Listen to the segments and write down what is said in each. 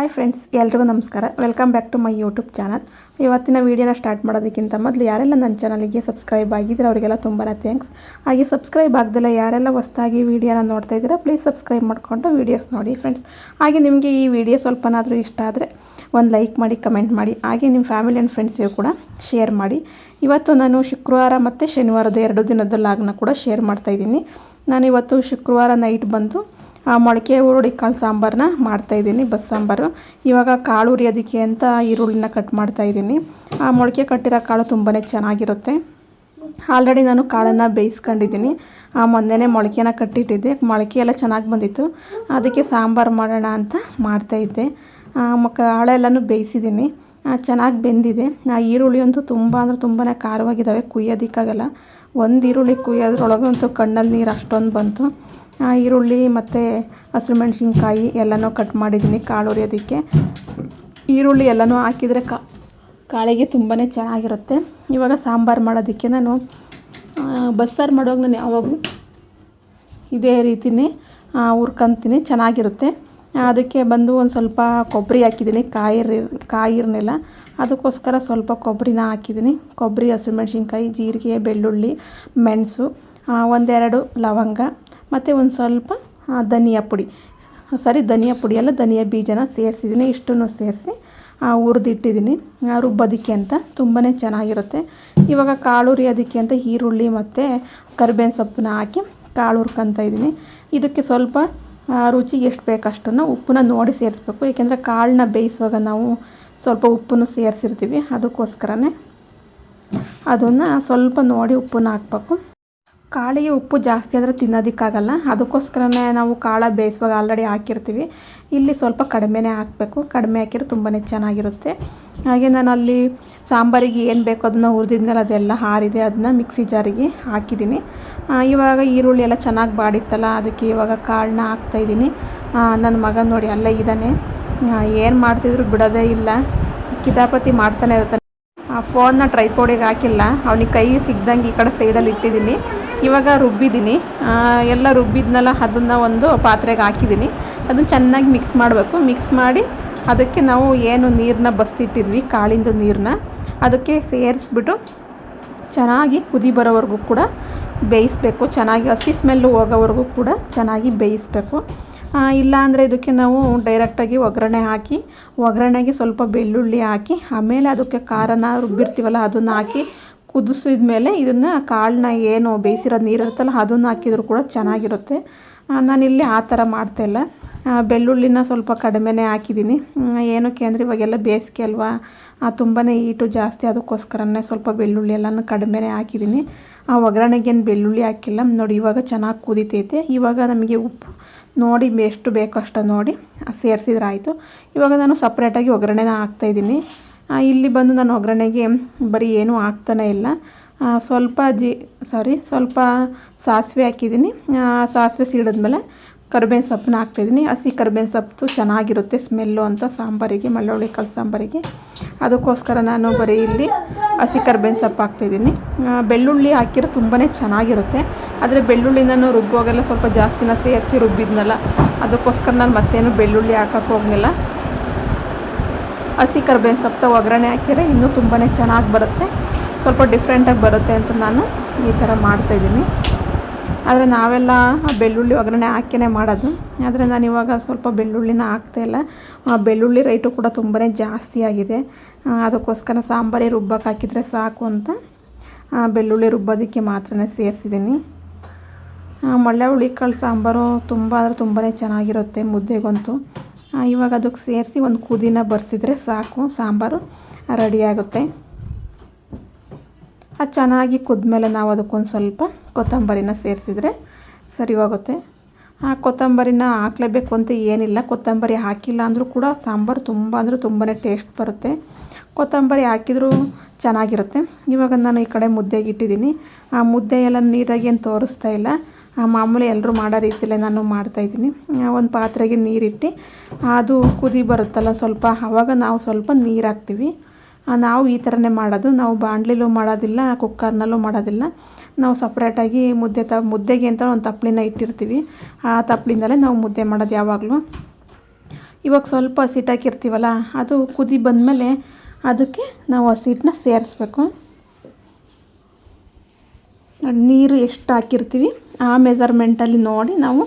Hi friends, ಎಲ್ರಿಗೂ ನಮಸ್ಕಾರ. Welcome back to my YouTube channel. ಇವತ್ತಿನ ವೀಡಿಯೋನ ಸ್ಟಾರ್ಟ್ ಮಾಡೋದಕ್ಕಿಂತ ಮೊದಲು ಯಾರೆಲ್ಲ ನನ್ನ ಚಾನಲಿಗೆ ಸಬ್ಸ್ಕ್ರೈಬ್ ಆಗಿದ್ರೆ ಅವರಿಗೆಲ್ಲ ತುಂಬಾ ಥ್ಯಾಂಕ್ಸ್. ಹಾಗೆ ಸಬ್ಸ್ಕ್ರೈಬ್ ಆಗದಲ್ಲ ಯಾರೆಲ್ಲ ಹೊಸದಾಗಿ ವೀಡಿಯೋನ ನೋಡ್ತಾ ಇದ್ದೀರಾ ಪ್ಲೀಸ್ ಸಬ್ಸ್ಕ್ರೈಬ್ ಮಾಡಿಕೊಂಡು ವೀಡಿಯೋಸ್ ನೋಡಿ ಫ್ರೆಂಡ್ಸ್. ಹಾಗೆ ನಿಮಗೆ ಈ ವಿಡಿಯೋ ಸ್ವಲ್ಪನಾದರೂ ಇಷ್ಟ ಆದರೆ ಒಂದು ಲೈಕ್ ಮಾಡಿ, ಕಮೆಂಟ್ ಮಾಡಿ, ಹಾಗೆ ನಿಮ್ಮ ಫ್ಯಾಮಿಲಿ ಆ್ಯಂಡ್ ಫ್ರೆಂಡ್ಸಿಗೂ ಕೂಡ ಶೇರ್ ಮಾಡಿ. ಇವತ್ತು ನಾನು ಶುಕ್ರವಾರ ಮತ್ತು ಶನಿವಾರದ 2 ದಿನದ ಲಾಗ್ನ ಕೂಡ ಶೇರ್ ಮಾಡ್ತಾಯಿದ್ದೀನಿ. ನಾನು ಇವತ್ತು ಶುಕ್ರವಾರ ನೈಟ್ ಬಂದು ಮೊಳಕೆ ಹುರುಳಿ ಕಾಳು ಸಾಂಬಾರನ್ನ ಮಾಡ್ತಾಯಿದ್ದೀನಿ, ಬಸ್ ಸಾಂಬಾರು. ಇವಾಗ ಕಾಳು ಹುರಿಯೋದಕ್ಕೆ ಅಂತ ಈರುಳ್ಳಿನ ಕಟ್ ಮಾಡ್ತಾಯಿದ್ದೀನಿ. ಮೊಳಕೆ ಕಟ್ಟಿರೋ ಕಾಳು ತುಂಬಾ ಚೆನ್ನಾಗಿರುತ್ತೆ. ಆಲ್ರೆಡಿ ನಾನು ಕಾಳನ್ನು ಬೇಯಿಸ್ಕೊಂಡಿದ್ದೀನಿ. ಮೊನ್ನೆನೇ ಮೊಳಕೆನ ಕಟ್ಟಿಟ್ಟಿದ್ದೆ, ಮೊಳಕೆ ಎಲ್ಲ ಚೆನ್ನಾಗಿ ಬಂದಿತ್ತು. ಅದಕ್ಕೆ ಸಾಂಬಾರು ಮಾಡೋಣ ಅಂತ ಮಾಡ್ತಾಯಿದ್ದೆ. ಕಾಳೆಲ್ಲನೂ ಬೇಯಿಸಿದ್ದೀನಿ, ಚೆನ್ನಾಗಿ ಬೆಂದಿದೆ. ಈರುಳ್ಳಿ ಅಂತೂ ತುಂಬ ಅಂದರೆ ತುಂಬಾ ಖಾರವಾಗಿದ್ದಾವೆ, ಕುಯ್ಯೋದಕ್ಕಾಗಲ್ಲ. ಒಂದು ಈರುಳ್ಳಿ ಕುಯ್ಯೋದ್ರೊಳಗಂತೂ ಕಣ್ಣಲ್ಲಿ ನೀರು ಅಷ್ಟೊಂದು ಬಂತು. ಈರುಳ್ಳಿ ಮತ್ತು ಹಸಿಮೆಣ್ಸಿನ್ಕಾಯಿ ಎಲ್ಲನೂ ಕಟ್ ಮಾಡಿದ್ದೀನಿ ಕಾಳು ಹುರಿಯೋದಕ್ಕೆ. ಈರುಳ್ಳಿ ಎಲ್ಲನೂ ಹಾಕಿದರೆ ಕಾಳಿಗೆ ತುಂಬಾ ಚೆನ್ನಾಗಿರುತ್ತೆ. ಇವಾಗ ಸಾಂಬಾರು ಮಾಡೋದಕ್ಕೆ ನಾನು ಬಸ್ಸಾರು ಮಾಡುವಾಗ ನಾನು ಯಾವಾಗಲೂ ಇದೇ ರೀತಿಯೇ ಹುರ್ಕೊಂತೀನಿ, ಚೆನ್ನಾಗಿರುತ್ತೆ. ಅದಕ್ಕೆ ಬಂದು ಒಂದು ಸ್ವಲ್ಪ ಕೊಬ್ಬರಿ ಹಾಕಿದ್ದೀನಿ, ಕಾಯಿ ಇರಲಿಲ್ಲ, ಅದಕ್ಕೋಸ್ಕರ ಸ್ವಲ್ಪ ಕೊಬ್ಬರಿನ ಹಾಕಿದ್ದೀನಿ. ಕೊಬ್ಬರಿ, ಹಸಿಮೆಣ್ಸಿನ್ಕಾಯಿ, ಜೀರಿಗೆ, ಬೆಳ್ಳುಳ್ಳಿ, ಮೆಣಸು, ಒಂದೆರಡು ಲವಂಗ ಮತ್ತು ಒಂದು ಸ್ವಲ್ಪ ಧನಿಯಾ ಪುಡಿ ಅಲ್ಲ, ಧನಿಯಾ ಬೀಜನ ಸೇರಿಸಿದ್ದೀನಿ. ಇಷ್ಟನ್ನು ಸೇರಿಸಿ ಹುರಿದಿಟ್ಟಿದ್ದೀನಿ ರುಬ್ಬೋದಕ್ಕೆ ಅಂತ. ತುಂಬಾ ಚೆನ್ನಾಗಿರುತ್ತೆ. ಇವಾಗ ಕಾಳು ಹುರಿಯೋದಕ್ಕೆ ಅಂತ ಈರುಳ್ಳಿ ಮತ್ತು ಕರಿಬೇವಿನ ಸೊಪ್ಪನ್ನ ಹಾಕಿ ಕಾಳು ಹುರ್ಕೊತಾ ಇದ್ದೀನಿ. ಇದಕ್ಕೆ ಸ್ವಲ್ಪ ರುಚಿಗೆ ಎಷ್ಟು ಬೇಕಷ್ಟನ್ನು ಉಪ್ಪನ್ನ ನೋಡಿ ಸೇರಿಸ್ಬೇಕು. ಏಕೆಂದರೆ ಕಾಳನ್ನ ಬೇಯಿಸುವಾಗ ನಾವು ಸ್ವಲ್ಪ ಉಪ್ಪನ್ನು ಸೇರಿಸಿರ್ತೀವಿ, ಅದಕ್ಕೋಸ್ಕರನೇ ಅದನ್ನು ಸ್ವಲ್ಪ ನೋಡಿ ಉಪ್ಪನ್ನ ಹಾಕ್ಬೇಕು. ಕಾಳಿಗೆ ಉಪ್ಪು ಜಾಸ್ತಿ ಆದರೆ ತಿನ್ನೋದಕ್ಕಾಗಲ್ಲ, ಅದಕ್ಕೋಸ್ಕರನೇ ನಾವು ಕಾಳು ಬೇಯಿಸುವಾಗ ಆಲ್ರೆಡಿ ಹಾಕಿರ್ತೀವಿ. ಇಲ್ಲಿ ಸ್ವಲ್ಪ ಕಡಿಮೆನೇ ಹಾಕಬೇಕು, ಕಡಿಮೆ ಹಾಕಿದ್ರೆ ತುಂಬಾ ಚೆನ್ನಾಗಿರುತ್ತೆ. ಹಾಗೆ ನಾನು ಅಲ್ಲಿ ಸಾಂಬಾರಿಗೆ ಏನು ಬೇಕೋ ಅದನ್ನ ಹುರಿದಿದ್ಮೇಲೆ ಅದೆಲ್ಲ ಹಾರಿದೆ, ಅದನ್ನ ಮಿಕ್ಸಿ ಜಾರಿಗೆ ಹಾಕಿದ್ದೀನಿ. ಇವಾಗ ಈರುಳ್ಳಿ ಎಲ್ಲ ಚೆನ್ನಾಗಿ ಬಾಡಿತ್ತಲ್ಲ, ಅದಕ್ಕೆ ಇವಾಗ ಕಾಳನ್ನ ಹಾಕ್ತಾಯಿದ್ದೀನಿ. ನನ್ನ ಮಗ ನೋಡಿ ಅಲ್ಲೇ ಇದ್ದಾನೆ, ಏನು ಮಾಡ್ತಿದ್ರು ಬಿಡೋದೇ ಇಲ್ಲ, ಕಿತಾಪತಿ ಮಾಡ್ತಾನೆ ಇರ್ತಾನೆ. ಫೋನ್ನ ಟ್ರೈಪೋಡಿಗೆ ಹಾಕಿಲ್ಲ, ಅವನಿಗೆ ಕೈ ಸಿಗ್ದಂಗೆ ಈ ಕಡೆ ಸೈಡಲ್ಲಿ ಇಟ್ಟಿದ್ದೀನಿ. ಇವಾಗ ರುಬ್ಬಿದ್ದೀನಿ, ಎಲ್ಲ ರುಬ್ಬಿದ್ನಲ್ಲ ಅದನ್ನು ಒಂದು ಪಾತ್ರೆಗೆ ಹಾಕಿದ್ದೀನಿ. ಅದನ್ನು ಚೆನ್ನಾಗಿ ಮಿಕ್ಸ್ ಮಾಡಬೇಕು. ಮಿಕ್ಸ್ ಮಾಡಿ ಅದಕ್ಕೆ ನಾವು ಏನು ನೀರನ್ನ ಬಸ್ತಿಟ್ಟಿದ್ವಿ, ಕಾಳಿಂದು ನೀರನ್ನ ಅದಕ್ಕೆ ಸೇರಿಸ್ಬಿಟ್ಟು ಚೆನ್ನಾಗಿ ಕುದಿ ಬರೋವರೆಗೂ ಕೂಡ ಬೇಯಿಸಬೇಕು. ಚೆನ್ನಾಗಿ ಹಸಿ ಸ್ಮೆಲ್ಲು ಹೋಗೋವರೆಗೂ ಕೂಡ ಚೆನ್ನಾಗಿ ಬೇಯಿಸಬೇಕು. ಇಲ್ಲಾಂದರೆ ಇದಕ್ಕೆ ನಾವು ಡೈರೆಕ್ಟಾಗಿ ಒಗ್ಗರಣೆ ಹಾಕಿ, ಒಗ್ಗರಣೆಗೆ ಸ್ವಲ್ಪ ಬೆಳ್ಳುಳ್ಳಿ ಹಾಕಿ, ಆಮೇಲೆ ಅದಕ್ಕೆ ಖಾರನ ರುಬ್ಬಿರ್ತೀವಲ್ಲ ಅದನ್ನು ಹಾಕಿ ಕುದಿಸಿದ ಮೇಲೆ ಇದನ್ನು ಕಾಳನ್ನ ಏನು ಬೇಯಿಸಿರೋ ನೀರು ಇರುತ್ತಲ್ಲ ಅದನ್ನು ಹಾಕಿದರೂ ಕೂಡ ಚೆನ್ನಾಗಿರುತ್ತೆ. ನಾನಿಲ್ಲಿ ಆ ಥರ ಮಾಡ್ತಾಯಿಲ್ಲ, ಬೆಳ್ಳುಳ್ಳಿನ ಸ್ವಲ್ಪ ಕಡಿಮೆನೇ ಹಾಕಿದ್ದೀನಿ. ಏನಕ್ಕೆ ಅಂದರೆ ಇವಾಗೆಲ್ಲ ಬೇಸಿಗೆ ಅಲ್ವಾ, ತುಂಬಾ ಹೀಟು ಜಾಸ್ತಿ, ಅದಕ್ಕೋಸ್ಕರನೇ ಸ್ವಲ್ಪ ಬೆಳ್ಳುಳ್ಳಿ ಎಲ್ಲನೂ ಕಡಿಮೆನೇ ಹಾಕಿದ್ದೀನಿ. ಒಗ್ಗರಣೆಗೇನು ಬೆಳ್ಳುಳ್ಳಿ ಹಾಕಿಲ್ಲ ನೋಡಿ. ಇವಾಗ ಚೆನ್ನಾಗಿ ಕುದೀತೈತೆ. ಇವಾಗ ನಮಗೆ ಉಪ್ಪು ನೋಡಿ ಎಷ್ಟು ಬೇಕೋ ಅಷ್ಟು ನೋಡಿ ಸೇರಿಸಿದ್ರೆ ಆಯಿತು. ಇವಾಗ ನಾನು ಸಪ್ರೇಟಾಗಿ ಒಗ್ಗರಣೆನ ಹಾಕ್ತಾಯಿದ್ದೀನಿ. ಇಲ್ಲಿ ಬಂದು ನಾನು ಒಗ್ಗರಣೆಗೆ ಬರೀ ಏನೂ ಹಾಕ್ತಾನೆ ಇಲ್ಲ, ಸ್ವಲ್ಪ ಸಾಸಿವೆ ಹಾಕಿದ್ದೀನಿ. ಸಾಸಿವೆ ಸಿಡಿದ್ಮೇಲೆ ಕರಿಬೇವಿನ ಸೊಪ್ಪನ್ನ ಹಾಕ್ತಾಯಿದ್ದೀನಿ. ಹಸಿ ಕರಿಬೇವಿನ ಸೊಪ್ಪು ಚೆನ್ನಾಗಿರುತ್ತೆ ಸ್ಮೆಲ್ಲು ಅಂತ ಸಾಂಬಾರಿಗೆ, ಮಳ್ಳೊಳ್ಳಿ ಕಾಳು ಸಾಂಬಾರಿಗೆ, ಅದಕ್ಕೋಸ್ಕರ ನಾನು ಬರೀ ಇಲ್ಲಿ ಹಸಿ ಕರಿಬೇವಿನ ಸೊಪ್ಪು ಹಾಕ್ತಾಯಿದ್ದೀನಿ. ಬೆಳ್ಳುಳ್ಳಿ ಹಾಕಿರೋ ತುಂಬಾ ಚೆನ್ನಾಗಿರುತ್ತೆ, ಆದರೆ ಬೆಳ್ಳುಳ್ಳಿ ನಾನು ರುಬ್ಬುವಾಗೆಲ್ಲ ಸ್ವಲ್ಪ ಜಾಸ್ತಿನ ಸೇರಿಸಿ ರುಬ್ಬಿದ್ನಲ್ಲ, ಅದಕ್ಕೋಸ್ಕರ ನಾನು ಮತ್ತೇನು ಬೆಳ್ಳುಳ್ಳಿ ಹಾಕೋಕ್ಕೆ ಹೋಗಲಿಲ್ಲ. ಹಸಿ ಕರಿಬೇವಿನ ಸೊಪ್ಪು ಒಗ್ಗರಣೆ ಹಾಕಿದರೆ ಇನ್ನೂ ತುಂಬಾ ಚೆನ್ನಾಗಿ ಬರುತ್ತೆ, ಸ್ವಲ್ಪ ಡಿಫ್ರೆಂಟಾಗಿ ಬರುತ್ತೆ ಅಂತ ನಾನು ಈ ಥರ ಮಾಡ್ತಾಯಿದ್ದೀನಿ. ಆದರೆ ನಾವೆಲ್ಲ ಬೆಳ್ಳುಳ್ಳಿ ಒಗ್ಗರಣೆ ಹಾಕಿಯೇ ಮಾಡೋದು, ಆದರೆ ನಾನು ಇವಾಗ ಸ್ವಲ್ಪ ಬೆಳ್ಳುಳ್ಳಿನ ಹಾಕ್ತಾಯಿಲ್ಲ. ಬೆಳ್ಳುಳ್ಳಿ ರೇಟು ಕೂಡ ತುಂಬಾ ಜಾಸ್ತಿ ಆಗಿದೆ, ಅದಕ್ಕೋಸ್ಕರ ಸಾಂಬಾರಿಗೆ ರುಬ್ಬಕ್ಕೆ ಹಾಕಿದರೆ ಸಾಕು ಅಂತ ಬೆಳ್ಳುಳ್ಳಿ ರುಬ್ಬೋದಕ್ಕೆ ಮಾತ್ರ ಸೇರಿಸಿದ್ದೀನಿ. ಮಳ್ಳೊಳ್ಳಿ ಕಾಳು ಸಾಂಬಾರು ತುಂಬ ಅಂದರೆ ತುಂಬಾ ಚೆನ್ನಾಗಿರುತ್ತೆ ಮುದ್ದೆಗಂತೂ. ಇವಾಗ ಅದಕ್ಕೆ ಸೇರಿಸಿ ಒಂದು ಕುದಿನ ಬರ್ಸಿದ್ರೆ ಸಾಕು, ಸಾಂಬಾರು ರೆಡಿಯಾಗುತ್ತೆ. ಅದು ಚೆನ್ನಾಗಿ ಕುದ್ಮೇಲೆ ನಾವು ಅದಕ್ಕೊಂದು ಸ್ವಲ್ಪ ಕೊತ್ತಂಬರಿನ ಸೇರಿಸಿದ್ರೆ ಸರಿ ಹೋಗುತ್ತೆ. ಕೊತ್ತಂಬರಿನ ಹಾಕಲೇಬೇಕು ಅಂತ ಏನಿಲ್ಲ, ಕೊತ್ತಂಬರಿ ಹಾಕಿಲ್ಲ ಅಂದರೂ ಕೂಡ ಸಾಂಬಾರು ತುಂಬ ಅಂದರೆ ತುಂಬಾ ಟೇಸ್ಟ್ ಬರುತ್ತೆ. ಕೊತ್ತಂಬರಿ ಹಾಕಿದರೂ ಚೆನ್ನಾಗಿರುತ್ತೆ. ಇವಾಗ ನಾನು ಈ ಕಡೆ ಮುದ್ದೆಗೆ ಇಟ್ಟಿದ್ದೀನಿ. ಮುದ್ದೆ ಎಲ್ಲ ನೀರಾಗಿ ಏನು ತೋರಿಸ್ತಾ ಇಲ್ಲ, ಮಾಮೂಲಿ ಎಲ್ಲರೂ ಮಾಡೋ ರೀತಿಯಲ್ಲೇ ನಾನು ಮಾಡ್ತಾಯಿದ್ದೀನಿ. ಒಂದು ಪಾತ್ರೆಗೆ ನೀರಿಟ್ಟು ಅದು ಕುದಿ ಬರುತ್ತಲ್ಲ ಸ್ವಲ್ಪ, ಆವಾಗ ನಾವು ಸ್ವಲ್ಪ ನೀರು ಹಾಕ್ತೀವಿ. ನಾವು ಈ ಥರನೇ ಮಾಡೋದು, ನಾವು ಬಾಣಲೆಲೂ ಮಾಡೋದಿಲ್ಲ, ಕುಕ್ಕರ್ನಲ್ಲೂ ಮಾಡೋದಿಲ್ಲ. ನಾವು ಸಪ್ರೇಟಾಗಿ ಮುದ್ದೆಗೆ ಅಂತ ಒಂದು ತಪ್ಪಲಿನ ಇಟ್ಟಿರ್ತೀವಿ, ಆ ತಪ್ಪಲಿಂದಲೇ ನಾವು ಮುದ್ದೆ ಮಾಡೋದು ಯಾವಾಗಲೂ. ಇವಾಗ ಸ್ವಲ್ಪ ಹಸಿಟ್ಟು ಹಾಕಿರ್ತೀವಲ್ಲ, ಅದು ಕುದಿ ಬಂದಮೇಲೆ ಅದಕ್ಕೆ ನಾವು ಹಸಿಟ್ಟನ್ನ ಸೇರಿಸ್ಬೇಕು. ನೀರು ಎಷ್ಟು ಹಾಕಿರ್ತೀವಿ ಆ ಮೆಜರ್ಮೆಂಟಲ್ಲಿ ನೋಡಿ ನಾವು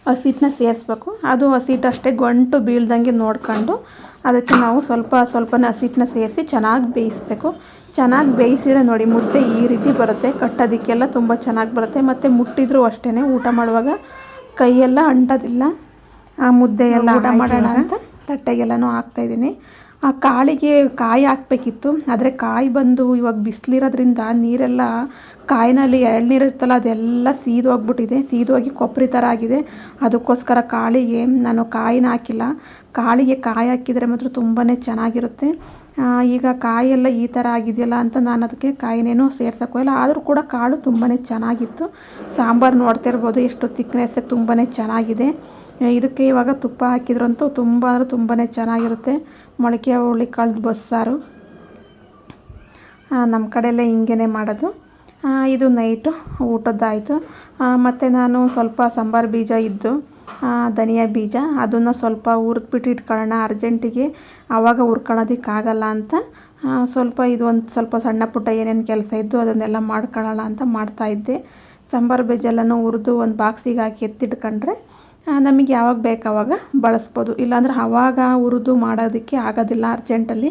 ಹಸಿಟ್ಟನ್ನ ಸೇರಿಸ್ಬೇಕು. ಅದು ಹಸಿಟ್ಟು ಅಷ್ಟೇ ಗಂಟು ಬೀಳ್ದಂಗೆ ನೋಡ್ಕೊಂಡು ಅದಕ್ಕೆ ನಾವು ಸ್ವಲ್ಪನೇ ಹಸಿಟ್ಟನ್ನ ಸೇರಿಸಿ ಚೆನ್ನಾಗಿ ಬೇಯಿಸಬೇಕು. ಚೆನ್ನಾಗಿ ಬೇಯಿಸಿದ್ರೆ ನೋಡಿ ಮುದ್ದೆ ಈ ರೀತಿ ಬರುತ್ತೆ. ಕಟ್ಟೋದಕ್ಕೆಲ್ಲ ತುಂಬ ಚೆನ್ನಾಗಿ ಬರುತ್ತೆ. ಮತ್ತು ಮುಟ್ಟಿದ್ರೂ ಅಷ್ಟೇ ಊಟ ಮಾಡುವಾಗ ಕೈಯೆಲ್ಲ ಅಂಟೋದಿಲ್ಲ. ಆ ಮುದ್ದೆ ಎಲ್ಲ ಊಟ ಮಾಡೋಣ ಅಂತ ತಟ್ಟೆಗೆಲ್ಲನೂ ಹಾಕ್ತಾಯಿದ್ದೀನಿ. ಆ ಕಾಳಿಗೆ ಕಾಯಿ ಹಾಕಬೇಕಿತ್ತು, ಆದರೆ ಕಾಯಿ ಬಂದು ಇವಾಗ ಬಿಸಿಲಿರೋದ್ರಿಂದ ನೀರೆಲ್ಲ ಕಾಯಿನಲ್ಲಿ ಎಳ್ನೀರು ಇರ್ತಲ್ಲ ಅದೆಲ್ಲ ಸೀದೋಗ್ಬಿಟ್ಟಿದೆ, ಸೀದೋಗಿ ಕೊಬ್ಬರಿ ಥರ ಆಗಿದೆ. ಅದಕ್ಕೋಸ್ಕರ ಕಾಳಿಗೆ ನಾನು ಕಾಯಿನ ಹಾಕಿಲ್ಲ. ಕಾಳಿಗೆ ಕಾಯಿ ಹಾಕಿದರೆ ಮಾತ್ರ ತುಂಬಾ ಚೆನ್ನಾಗಿರುತ್ತೆ. ಈಗ ಕಾಯೆಲ್ಲ ಈ ಥರ ಆಗಿದೆಯಲ್ಲ ಅಂತ ನಾನು ಅದಕ್ಕೆ ಕಾಯಿನೇನೂ ಸೇರ್ಸೋಕ್ಕೋಲ್ಲ. ಆದರೂ ಕೂಡ ಕಾಳು ತುಂಬಾ ಚೆನ್ನಾಗಿತ್ತು. ಸಾಂಬಾರು ನೋಡ್ತಿರ್ಬೋದು ಎಷ್ಟು ತಿಕ್ನೆಸ್ ತುಂಬಾ ಚೆನ್ನಾಗಿದೆ. ಇದಕ್ಕೆ ಇವಾಗ ತುಪ್ಪ ಹಾಕಿದ್ರಂತೂ ತುಂಬಾ ಚೆನ್ನಾಗಿರುತ್ತೆ. ಮೊಳಕೆ ಹುರುಳಿ ಕಾಳು ಬಸ್ಸಾರು ನಮ್ಮ ಕಡೆಯಲ್ಲ ಹಿಂಗೇ ಮಾಡೋದು. ಇದು ನೈಟು ಊಟದ್ದಾಯಿತು. ಮತ್ತು ನಾನು ಸ್ವಲ್ಪ ಸಾಂಬಾರು ಬೀಜ ಇದ್ದು ಧನಿಯಾ ಬೀಜ ಅದನ್ನು ಸ್ವಲ್ಪ ಹುರಿದ್ಬಿಟ್ಟು ಇಟ್ಕೊಳ್ಳೋಣ ಅರ್ಜೆಂಟಿಗೆ, ಆವಾಗ ಹುರ್ಕೊಳ್ಳೋದಕ್ಕಾಗಲ್ಲ ಅಂತ ಇದು ಒಂದು ಸ್ವಲ್ಪ ಸಣ್ಣ ಪುಟ್ಟ ಏನೇನು ಕೆಲಸ ಇದ್ದು ಅದನ್ನೆಲ್ಲ ಮಾಡ್ಕೊಳ್ಳೋಣ ಅಂತ ಮಾಡ್ತಾಯಿದ್ದೆ. ಸಾಂಬಾರು ಬೀಜೆಲ್ಲನೂ ಹುರಿದು ಒಂದು ಬಾಕ್ಸಿಗೆ ಹಾಕಿ ಎತ್ತಿಟ್ಕೊಂಡ್ರೆ ನಮಗೆ ಯಾವಾಗ ಬೇಕು ಆವಾಗ ಬಳಸ್ಬೋದು. ಇಲ್ಲಾಂದ್ರೆ ಆವಾಗ ಹುರಿದು ಮಾಡೋದಕ್ಕೆ ಆಗೋದಿಲ್ಲ, ಅರ್ಜೆಂಟಲ್ಲಿ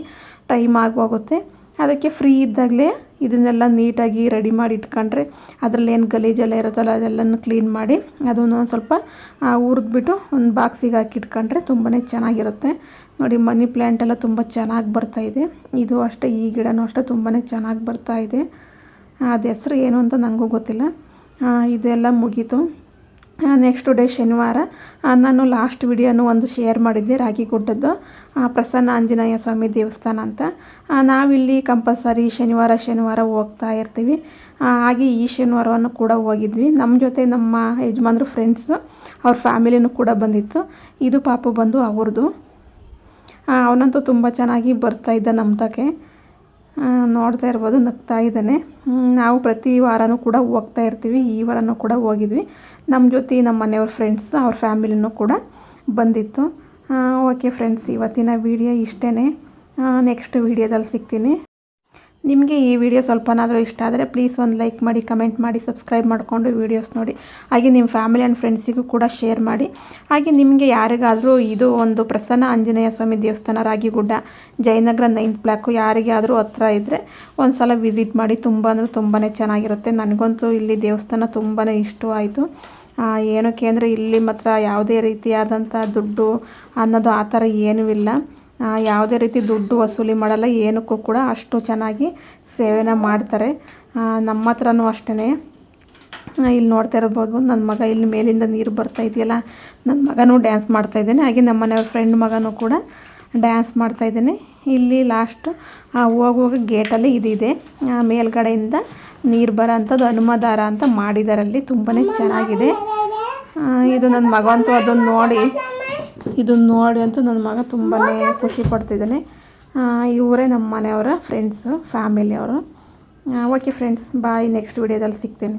ಟೈಮ್ ಆಗೋಗುತ್ತೆ. ಅದಕ್ಕೆ ಫ್ರೀ ಇದ್ದಾಗಲೇ ಇದನ್ನೆಲ್ಲ ನೀಟಾಗಿ ರೆಡಿ ಮಾಡಿ ಇಟ್ಕೊಂಡ್ರೆ ಅದರಲ್ಲೇನು ಗಲೀಜೆಲ್ಲ ಇರುತ್ತಲ್ಲ ಅದೆಲ್ಲನೂ ಕ್ಲೀನ್ ಮಾಡಿ ಅದನ್ನು ಒಂದು ಸ್ವಲ್ಪ ಹುರಿದ್ಬಿಟ್ಟು ಒಂದು ಬಾಕ್ಸಿಗೆ ಹಾಕಿ ಇಟ್ಕೊಂಡ್ರೆ ತುಂಬಾ ಚೆನ್ನಾಗಿರುತ್ತೆ. ನೋಡಿ ಮನಿ ಪ್ಲ್ಯಾಂಟೆಲ್ಲ ತುಂಬ ಚೆನ್ನಾಗಿ ಬರ್ತಾಯಿದೆ. ಇದು ಅಷ್ಟೇ, ಈ ಗಿಡನೂ ಅಷ್ಟೇ ತುಂಬಾ ಚೆನ್ನಾಗಿ ಬರ್ತಾಯಿದೆ. ಅದು ಹೆಸ್ರು ಏನು ಅಂತ ನನಗೂ ಗೊತ್ತಿಲ್ಲ. ಇದೆಲ್ಲ ಮುಗೀತು. ನೆಕ್ಸ್ಟ್ ಡೇ ಶನಿವಾರ ನಾನು ಲಾಸ್ಟ್ ವಿಡಿಯೋನು ಒಂದು ಶೇರ್ ಮಾಡಿದ್ದೆ ರಾಗಿಗುಡ್ಡದ್ದು ಪ್ರಸನ್ನ ಆಂಜನೇಯ ಸ್ವಾಮಿ ದೇವಸ್ಥಾನ ಅಂತ. ನಾವಿಲ್ಲಿ ಕಂಪಲ್ಸರಿ ಶನಿವಾರ ಹೋಗ್ತಾ ಇರ್ತೀವಿ. ಹಾಗೆ ಈ ಶನಿವಾರವನ್ನು ಕೂಡ ಹೋಗಿದ್ವಿ. ನಮ್ಮ ಜೊತೆ ನಮ್ಮ ಯಜಮಾನ್ರು ಫ್ರೆಂಡ್ಸು ಅವ್ರ ಫ್ಯಾಮಿಲಿನೂ ಕೂಡ ಬಂದಿತ್ತು. ಇದು ಪಾಪು ಬಂದು ಅವ್ರದ್ದು. ಅವನಂತೂ ತುಂಬ ಚೆನ್ನಾಗಿ ಬರ್ತಾಯಿದ್ದ ನಮ್ಮ ತಕ್ಕೆ, ನೋಡ್ತಾ ಇರ್ಬೋದು ನಗ್ತಾ ಇದ್ದಾನೆ. ನಾವು ಪ್ರತಿ ವಾರನೂ ಕೂಡ ಹೋಗ್ತಾ ಇರ್ತೀವಿ. ಈ ವಾರನೂ ಕೂಡ ಹೋಗಿದ್ವಿ. ನಮ್ಮ ಜೊತೆ ನಮ್ಮ ಮನೆಯವ್ರ ಫ್ರೆಂಡ್ಸ್ ಅವ್ರ ಫ್ಯಾಮಿಲಿನೂ ಕೂಡ ಬಂದಿತ್ತು. ಓಕೆ ಫ್ರೆಂಡ್ಸ್, ಇವತ್ತಿನ ವಿಡಿಯೋ ಇಷ್ಟೇ. ನೆಕ್ಸ್ಟ್ ವಿಡಿಯೋದಲ್ಲಿ ಸಿಗ್ತೀನಿ. ನಿಮಗೆ ಈ ವಿಡಿಯೋ ಸ್ವಲ್ಪನಾದರೂ ಇಷ್ಟ ಆದರೆ ಪ್ಲೀಸ್ ಒಂದು ಲೈಕ್ ಮಾಡಿ, ಕಮೆಂಟ್ ಮಾಡಿ, ಸಬ್ಸ್ಕ್ರೈಬ್ ಮಾಡಿಕೊಂಡು ವೀಡಿಯೋಸ್ ನೋಡಿ. ಹಾಗೆ ನಿಮ್ಮ ಫ್ಯಾಮಿಲಿ ಆ್ಯಂಡ್ ಫ್ರೆಂಡ್ಸಿಗೂ ಕೂಡ ಶೇರ್ ಮಾಡಿ. ಹಾಗೆ ನಿಮಗೆ ಯಾರಿಗಾದರೂ ಇದು ಒಂದು ಪ್ರಸನ್ನ ಆಂಜನೇಯ ಸ್ವಾಮಿ ದೇವಸ್ಥಾನ ರಾಗಿಗುಡ್ಡ ಜಯನಗರ 9th ಬ್ಲಾಕು ಯಾರಿಗಾದರೂ ಹತ್ರ ಇದ್ದರೆ ಒಂದು ಸಲ ವಿಸಿಟ್ ಮಾಡಿ. ತುಂಬ ಅಂದರೆ ತುಂಬಾ ಚೆನ್ನಾಗಿರುತ್ತೆ. ನನಗಂತೂ ಇಲ್ಲಿ ದೇವಸ್ಥಾನ ತುಂಬಾ ಇಷ್ಟವಾಯಿತು. ಏನಕ್ಕೆ ಅಂದರೆ ಇಲ್ಲಿ ಮಾತ್ರ ಯಾವುದೇ ರೀತಿಯಾದಂಥ ದುಡ್ಡು ಅನ್ನೋದು ಆ ಥರ ಏನೂ ಇಲ್ಲ. ಯಾವುದೇ ರೀತಿ ದುಡ್ಡು ವಸೂಲಿ ಮಾಡಲ್ಲ, ಏನಕ್ಕೂ ಕೂಡ ಅಷ್ಟು ಚೆನ್ನಾಗಿ ಸೇವೆನ ಮಾಡ್ತಾರೆ. ನಮ್ಮ ಹತ್ರನೂ ಅಷ್ಟೇ. ಇಲ್ಲಿ ನೋಡ್ತಾ ಇರ್ಬೋದು ನನ್ನ ಮಗ ಇಲ್ಲಿ ಮೇಲಿಂದ ನೀರು ಬರ್ತಾ ಇದೆಯಲ್ಲ, ನನ್ನ ಮಗನೂ ಡ್ಯಾನ್ಸ್ ಮಾಡ್ತಾಯಿದ್ದಾನೆ. ಹಾಗೆ ನಮ್ಮ ಮನೆಯವ್ರ ಫ್ರೆಂಡ್ ಮಗನೂ ಕೂಡ ಡ್ಯಾನ್ಸ್ ಮಾಡ್ತಾಯಿದ್ದಾನೆ. ಇಲ್ಲಿ ಲಾಸ್ಟ್ ಹೋಗುವಾಗ ಗೇಟಲ್ಲಿ ಇದಿದೆ, ಮೇಲ್ಗಡೆಯಿಂದ ನೀರು ಬರೋ ಅಂಥದ್ದು ಹನುಮದಾರ ಅಂತ ಮಾಡಿದಾರಲ್ಲಿ ತುಂಬಾ ಚೆನ್ನಾಗಿದೆ. ಇದು ನನ್ನ ಮಗ ಅಂತೂ ಇದನ್ನು ನೋಡಿ ಅಂತೂ ನನ್ನ ಮಗ ತುಂಬಾ ಖುಷಿ ಪಡ್ತಿದ್ದಾನೆ. ಇವರೇ ನಮ್ಮ ಮನೆಯವರ ಫ್ರೆಂಡ್ಸು ಫ್ಯಾಮಿಲಿಯವರು. ಓಕೆ ಫ್ರೆಂಡ್ಸ್, ಬಾಯ್. ನೆಕ್ಸ್ಟ್ ವಿಡಿಯೋದಲ್ಲಿ ಸಿಗ್ತೀನಿ.